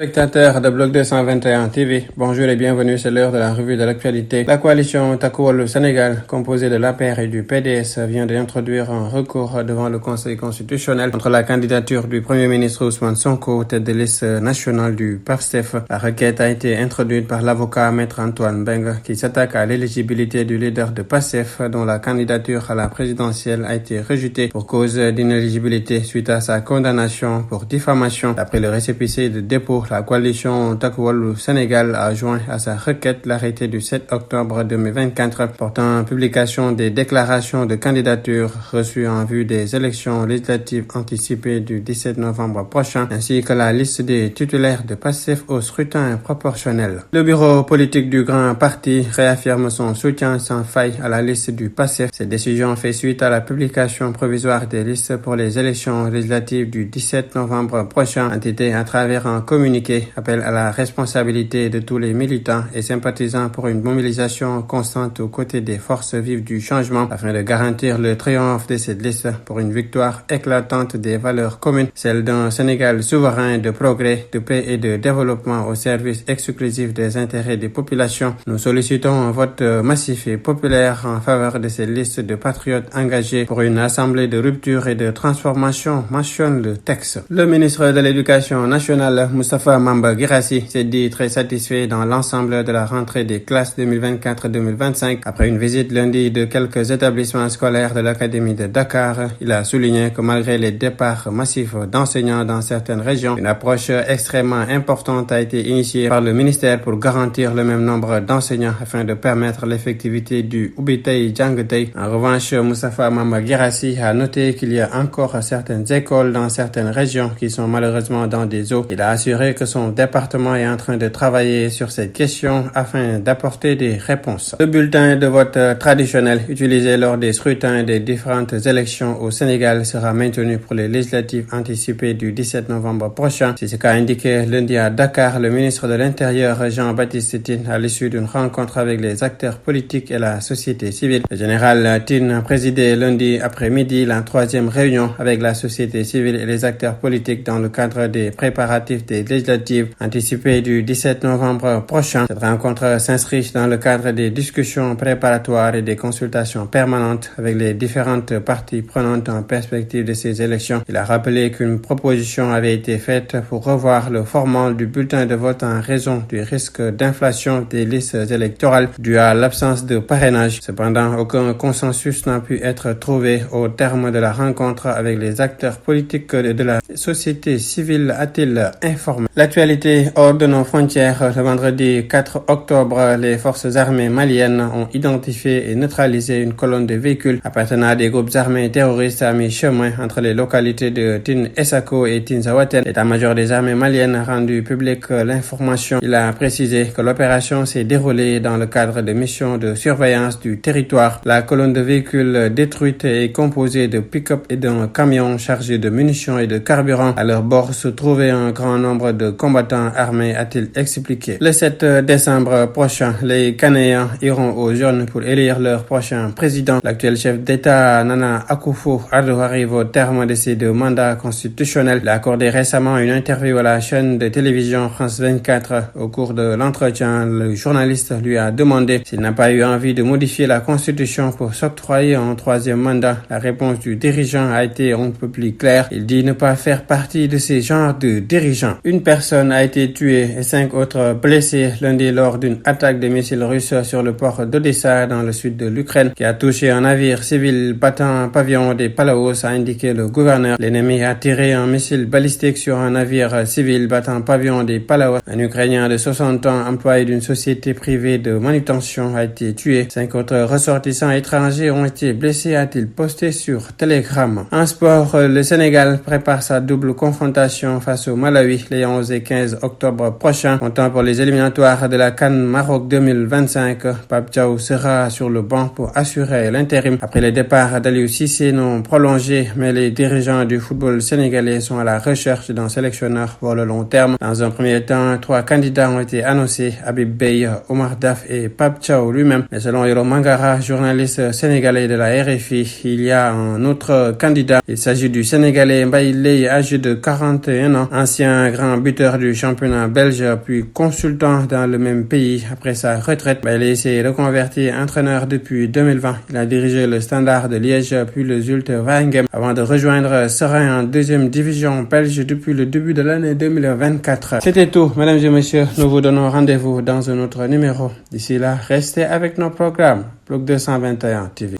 Spectateurs de Bloc 221 TV, bonjour et bienvenue, c'est l'heure de la revue de l'actualité. La coalition Takku Wallu Sénégal, composée de l'APR et du PDS, vient d'introduire un recours devant le Conseil constitutionnel contre la candidature du Premier ministre Ousmane Sonko, tête de liste nationale du PASTEF. La requête a été introduite par l'avocat Maître Antoine Beng, qui s'attaque à l'éligibilité du leader de PASTEF, dont la candidature à la présidentielle a été rejetée pour cause d'inéligibilité suite à sa condamnation pour diffamation. D'après le récépissé de dépôt, la coalition Takku Wallu Sénégal a joint à sa requête l'arrêté du 7 octobre 2024 portant publication des déclarations de candidature reçues en vue des élections législatives anticipées du 17 novembre prochain, ainsi que la liste des titulaires de PASTEF au scrutin proportionnel. Le bureau politique du grand parti réaffirme son soutien sans faille à la liste du PASTEF. Cette décision fait suite à la publication provisoire des listes pour les élections législatives du 17 novembre prochain. Entité à travers un communiqué appelle à la responsabilité de tous les militants et sympathisants pour une mobilisation constante aux côtés des forces vives du changement afin de garantir le triomphe de cette liste pour une victoire éclatante des valeurs communes, celle d'un Sénégal souverain de progrès, de paix et de développement au service exclusif des intérêts des populations. Nous sollicitons un vote massif et populaire en faveur de cette liste de patriotes engagés pour une assemblée de rupture et de transformation, mentionne le texte. Le ministre de l'Éducation nationale, Moustapha Mamba Guirassy, s'est dit très satisfait dans l'ensemble de la rentrée des classes 2024-2025. Après une visite lundi de quelques établissements scolaires de l'Académie de Dakar, il a souligné que malgré les départs massifs d'enseignants dans certaines régions, une approche extrêmement importante a été initiée par le ministère pour garantir le même nombre d'enseignants afin de permettre l'effectivité du Ubitei Djangtei. En revanche, Moustapha Mamba Guirassy a noté qu'il y a encore certaines écoles dans certaines régions qui sont malheureusement dans des eaux. Il a assuré que son département est en train de travailler sur cette question afin d'apporter des réponses. Le bulletin de vote traditionnel utilisé lors des scrutins des différentes élections au Sénégal sera maintenu pour les législatives anticipées du 17 novembre prochain. C'est ce qu'a indiqué lundi à Dakar le ministre de l'Intérieur Jean-Baptiste Tine à l'issue d'une rencontre avec les acteurs politiques et la société civile. Le général Tine a présidé lundi après-midi la 3e réunion avec la société civile et les acteurs politiques dans le cadre des préparatifs des législatives anticipées du 17 novembre prochain. Cette rencontre s'inscrit dans le cadre des discussions préparatoires et des consultations permanentes avec les différentes parties prenantes en perspective de ces élections. Il a rappelé qu'une proposition avait été faite pour revoir le format du bulletin de vote en raison du risque d'inflation des listes électorales dû à l'absence de parrainage. Cependant, aucun consensus n'a pu être trouvé au terme de la rencontre avec les acteurs politiques de la société civile, a-t-il informé. L'actualité hors de nos frontières. Le vendredi 4 octobre, les forces armées maliennes ont identifié et neutralisé une colonne de véhicules appartenant à des groupes armés terroristes à mi-chemin entre les localités de Tine Essako et Tine Zaouaten. L'état-major des armées maliennes a rendu public l'information. Il a précisé que l'opération s'est déroulée dans le cadre de missions de surveillance du territoire. La colonne de véhicules détruite est composée de pick-up et d'un camion chargé de munitions et de carburant. À leur bord se trouvait un grand nombre de combattants armés, a-t-il expliqué. Le 7 décembre prochain, les Ghanéens iront aux urnes pour élire leur prochain président. L'actuel chef d'État, Nana Akufo-Addo, arrive au terme de ses 2 mandats constitutionnels. Il a accordé récemment une interview à la chaîne de télévision France 24. Au cours de l'entretien, le journaliste lui a demandé s'il n'a pas eu envie de modifier la constitution pour s'octroyer un 3e mandat. La réponse du dirigeant a été un peu plus claire. Il dit ne pas faire partie de ces genres de dirigeants. Une personne a été tuée et 5 autres blessés lundi lors d'une attaque de missiles russes sur le port d'Odessa dans le sud de l'Ukraine qui a touché un navire civil battant pavillon des Palaos, a indiqué le gouverneur. L'ennemi a tiré un missile balistique sur un navire civil battant pavillon des Palaos. Un Ukrainien de 60 ans employé d'une société privée de manutention a été tué. 5 autres ressortissants étrangers ont été blessés, a-t-il posté sur Telegram. En sport, le Sénégal prépare sa double confrontation face au Malawi les 11 et 15 octobre prochains. Comptant pour les éliminatoires de la CAN Maroc 2025, Pape Thiaw sera sur le banc pour assurer l'intérim. Après le départ d'Aliou Cissé non prolongé, mais les dirigeants du football sénégalais sont à la recherche d'un sélectionneur pour le long terme. Dans un premier temps, 3 candidats ont été annoncés, Habib Beye, Omar Daf et Pape Thiaw lui-même. Mais selon Yoro Mangara, journaliste sénégalais de la RFI, il y a un autre candidat. Il s'agit du Sénégalais Mbaye Leye, âgé de 41 ans, ancien grand but buteur du championnat belge, puis consultant dans le même pays après sa retraite. Il s'est reconverti entraîneur depuis 2020. Il a dirigé le Standard de Liège, puis le Zulte Waregem, avant de rejoindre Seraing en deuxième division belge depuis le début de l'année 2024. C'était tout, mesdames et messieurs. Nous vous donnons rendez-vous dans un autre numéro. D'ici là, restez avec nos programmes. Bloc 221 TV.